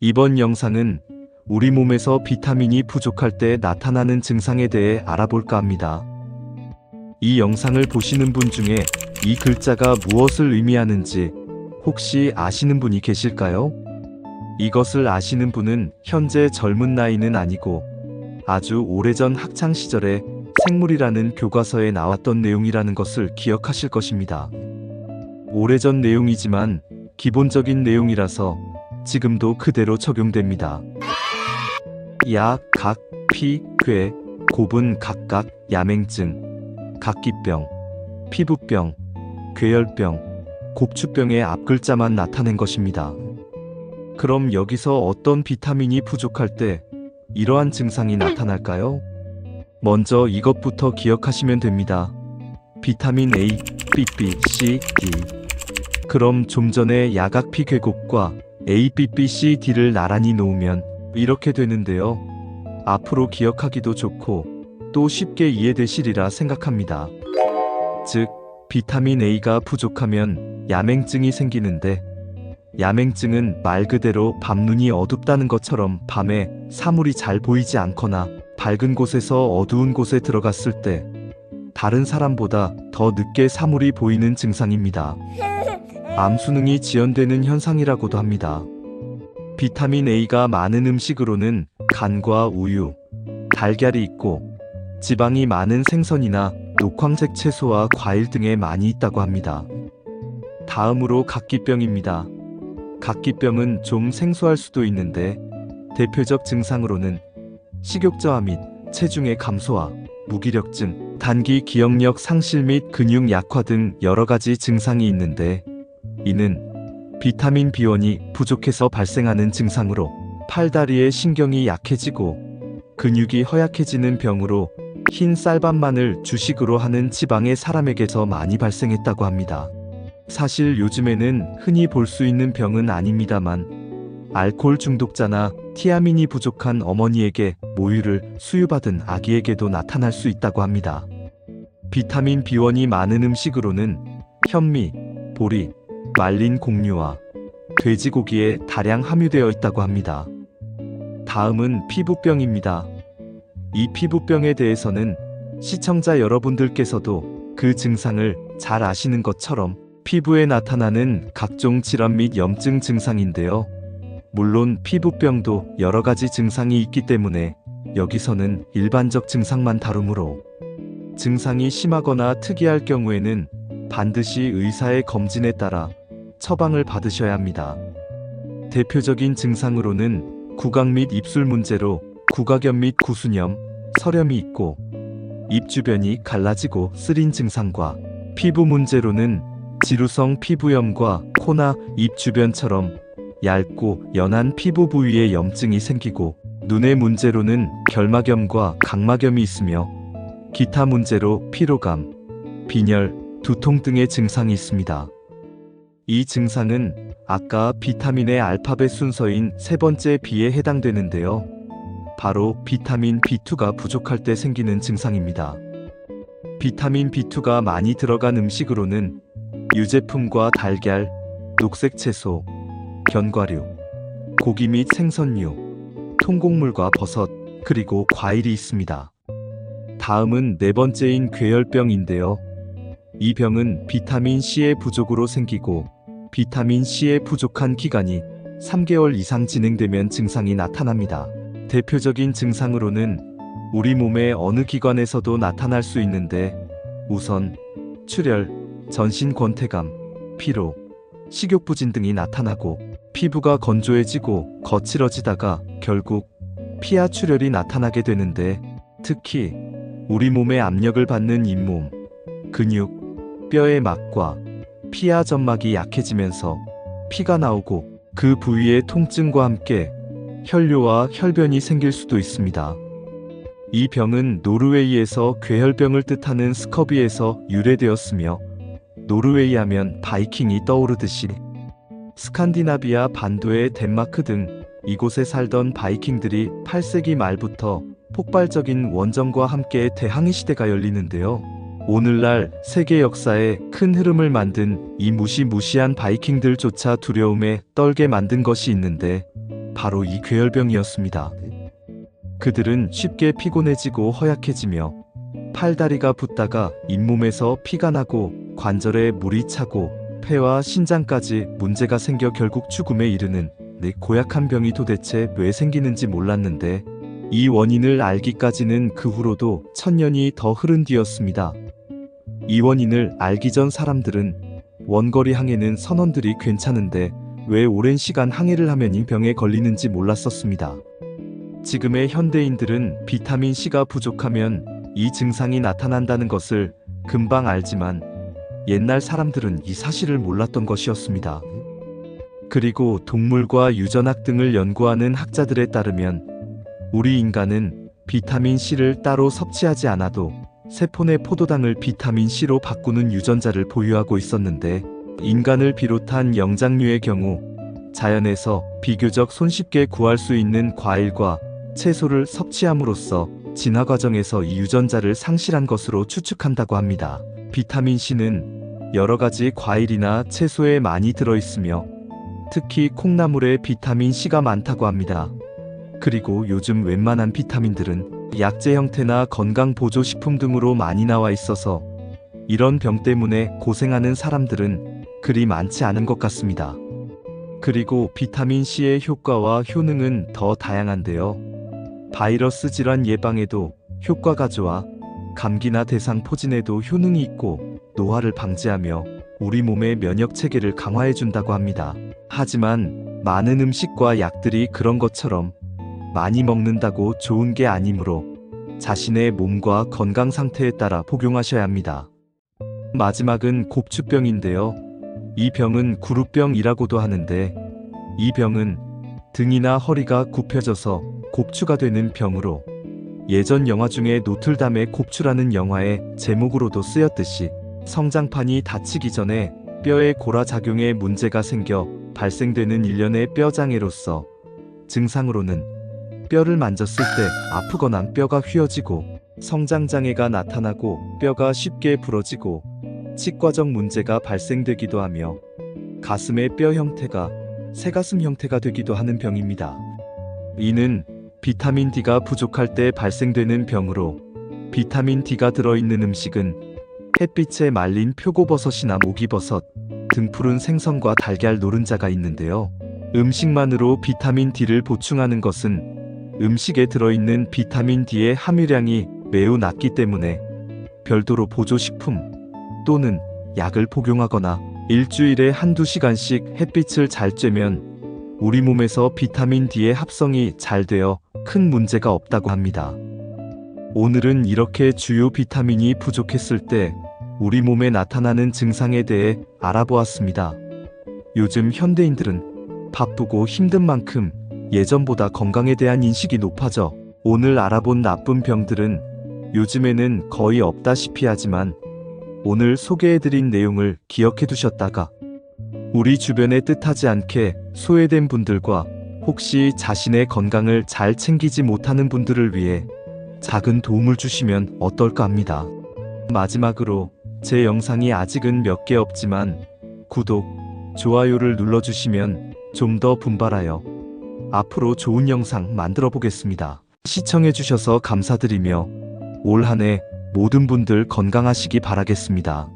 이번 영상은 우리 몸에서 비타민이 부족할 때 나타나는 증상에 대해 알아볼까 합니다. 이 영상을 보시는 분 중에 이 글자가 무엇을 의미하는지 혹시 아시는 분이 계실까요? 이것을 아시는 분은 현재 젊은 나이는 아니고 아주 오래전 학창 시절에 생물이라는 교과서에 나왔던 내용이라는 것을 기억하실 것입니다. 오래전 내용이지만 기본적인 내용이라서 지금도 그대로 적용됩니다. 약, 각, 피, 괴, 곱은 각각, 야맹증, 각기병, 피부병, 괴혈병, 곱추병의 앞글자만 나타낸 것입니다. 그럼 여기서 어떤 비타민이 부족할 때 이러한 증상이 나타날까요? 먼저 이것부터 기억하시면 됩니다. 비타민 A, B, C, D. 그럼 좀 전에 야각피 괴곱과 A, B, C, D를 나란히 놓으면 이렇게 되는데요. 앞으로 기억하기도 좋고 또 쉽게 이해되시리라 생각합니다. 즉, 비타민 A가 부족하면 야맹증이 생기는데, 야맹증은 말 그대로 밤눈이 어둡다는 것처럼 밤에 사물이 잘 보이지 않거나 밝은 곳에서 어두운 곳에 들어갔을 때 다른 사람보다 더 늦게 사물이 보이는 증상입니다. 암 수능이 지연되는 현상이라고도 합니다. 비타민 A가 많은 음식으로는 간과 우유, 달걀이 있고 지방이 많은 생선이나 녹황색 채소와 과일 등에 많이 있다고 합니다. 다음으로 각기병입니다. 각기병은 좀 생소할 수도 있는데 대표적 증상으로는 식욕저하 및 체중의 감소와 무기력증, 단기 기억력 상실 및 근육 약화 등 여러 가지 증상이 있는데, 이는 비타민 B1이 부족해서 발생하는 증상으로 팔다리의 신경이 약해지고 근육이 허약해지는 병으로 흰 쌀밥만을 주식으로 하는 지방의 사람에게서 많이 발생했다고 합니다. 사실 요즘에는 흔히 볼 수 있는 병은 아닙니다만 알코올 중독자나 티아민이 부족한 어머니에게 모유를 수유받은 아기에게도 나타날 수 있다고 합니다. 비타민 B1이 많은 음식으로는 현미, 보리, 말린 곡류와 돼지고기에 다량 함유되어 있다고 합니다. 다음은 피부병입니다. 이 피부병에 대해서는 시청자 여러분들께서도 그 증상을 잘 아시는 것처럼 피부에 나타나는 각종 질환 및 염증 증상인데요. 물론 피부병도 여러 가지 증상이 있기 때문에 여기서는 일반적 증상만 다루므로 증상이 심하거나 특이할 경우에는 반드시 의사의 검진에 따라 처방을 받으셔야 합니다. 대표적인 증상으로는 구강 및 입술 문제로 구각염 및 구수염, 설염이 있고 입 주변이 갈라지고 쓰린 증상과 피부 문제로는 지루성 피부염과 코나 입 주변처럼 얇고 연한 피부 부위에 염증이 생기고 눈의 문제로는 결막염과 각막염이 있으며 기타 문제로 피로감, 빈혈, 두통 등의 증상이 있습니다. 이 증상은 아까 비타민의 알파벳 순서인 세 번째 B에 해당되는데요. 바로 비타민 B2가 부족할 때 생기는 증상입니다. 비타민 B2가 많이 들어간 음식으로는 유제품과 달걀, 녹색 채소, 견과류, 고기 및 생선류, 통곡물과 버섯, 그리고 과일이 있습니다. 다음은 네 번째인 괴혈병인데요. 이 병은 비타민 C의 부족으로 생기고 비타민 C의 부족한 기간이 3개월 이상 진행되면 증상이 나타납니다. 대표적인 증상으로는 우리 몸의 어느 기관에서도 나타날 수 있는데, 우선 출혈, 전신 권태감, 피로, 식욕부진 등이 나타나고 피부가 건조해지고 거칠어지다가 결국 피하 출혈이 나타나게 되는데, 특히 우리 몸에 압력을 받는 잇몸, 근육, 뼈의 막과 피하 점막이 약해지면서 피가 나오고 그 부위의 통증과 함께 혈뇨와 혈변이 생길 수도 있습니다. 이 병은 노르웨이에서 괴혈병을 뜻하는 스커비에서 유래되었으며, 노르웨이 하면 바이킹이 떠오르듯이 스칸디나비아 반도의 덴마크 등 이곳에 살던 바이킹들이 8세기 말부터 폭발적인 원정과 함께 대항해 시대가 열리는데요. 오늘날 세계 역사에 큰 흐름을 만든 이 무시무시한 바이킹들조차 두려움에 떨게 만든 것이 있는데, 바로 이 괴혈병이었습니다. 그들은 쉽게 피곤해지고 허약해지며 팔다리가 붓다가 잇몸에서 피가 나고 관절에 물이 차고 폐와 신장까지 문제가 생겨 결국 죽음에 이르는 고약한 병이 도대체 왜 생기는지 몰랐는데 이 원인을 알기까지는 그 후로도 1000년이 더 흐른 뒤였습니다. 이 원인을 알기 전 사람들은 원거리 항해는 선원들이 괜찮은데 왜 오랜 시간 항해를 하면 이 병에 걸리는지 몰랐었습니다. 지금의 현대인들은 비타민 C가 부족하면 이 증상이 나타난다는 것을 금방 알지만 옛날 사람들은 이 사실을 몰랐던 것이었습니다. 그리고 동물과 유전학 등을 연구하는 학자들에 따르면 우리 인간은 비타민 C를 따로 섭취하지 않아도 세포 내 포도당을 비타민 C로 바꾸는 유전자를 보유하고 있었는데 인간을 비롯한 영장류의 경우 자연에서 비교적 손쉽게 구할 수 있는 과일과 채소를 섭취함으로써 진화 과정에서 이 유전자를 상실한 것으로 추측한다고 합니다. 비타민 C는 여러 가지 과일이나 채소에 많이 들어있으며 특히 콩나물에 비타민 C가 많다고 합니다. 그리고 요즘 웬만한 비타민들은 약재 형태나 건강보조식품 등으로 많이 나와 있어서 이런 병 때문에 고생하는 사람들은 그리 많지 않은 것 같습니다. 그리고 비타민 C의 효과와 효능은 더 다양한데요. 바이러스 질환 예방에도 효과가 좋아 감기나 대상포진에도 효능이 있고 노화를 방지하며 우리 몸의 면역 체계를 강화해 준다고 합니다. 하지만 많은 음식과 약들이 그런 것처럼 많이 먹는다고 좋은 게 아니므로 자신의 몸과 건강 상태에 따라 복용하셔야 합니다. 마지막은 곱추병인데요. 이 병은 구루병이라고도 하는데 이 병은 등이나 허리가 굽혀져서 곱추가 되는 병으로 예전 영화 중에 노틀담의 곱추라는 영화의 제목으로도 쓰였듯이 성장판이 닫히기 전에 뼈의 골화작용에 문제가 생겨 발생되는 일련의 뼈장애로서 증상으로는 뼈를 만졌을 때 아프거나 뼈가 휘어지고 성장장애가 나타나고 뼈가 쉽게 부러지고 치과적 문제가 발생되기도 하며 가슴의 뼈 형태가 새가슴 형태가 되기도 하는 병입니다. 이는 비타민 D가 부족할 때 발생되는 병으로 비타민 D가 들어있는 음식은 햇빛에 말린 표고버섯이나 목이버섯, 등푸른 생선과 달걀 노른자가 있는데요. 음식만으로 비타민 D를 보충하는 것은 음식에 들어있는 비타민 D의 함유량이 매우 낮기 때문에 별도로 보조식품 또는 약을 복용하거나 일주일에 한두 시간씩 햇빛을 잘 쬐면 우리 몸에서 비타민 D의 합성이 잘 되어 큰 문제가 없다고 합니다. 오늘은 이렇게 주요 비타민이 부족했을 때 우리 몸에 나타나는 증상에 대해 알아보았습니다. 요즘 현대인들은 바쁘고 힘든 만큼 예전보다 건강에 대한 인식이 높아져 오늘 알아본 나쁜 병들은 요즘에는 거의 없다시피 하지만 오늘 소개해드린 내용을 기억해 두셨다가 우리 주변에 뜻하지 않게 소외된 분들과 혹시 자신의 건강을 잘 챙기지 못하는 분들을 위해 작은 도움을 주시면 어떨까 합니다. 마지막으로 제 영상이 아직은 몇 개 없지만 구독, 좋아요를 눌러주시면 좀 더 분발하여 앞으로 좋은 영상 만들어 보겠습니다. 시청해주셔서 감사드리며 올 한 해 모든 분들 건강하시기 바라겠습니다.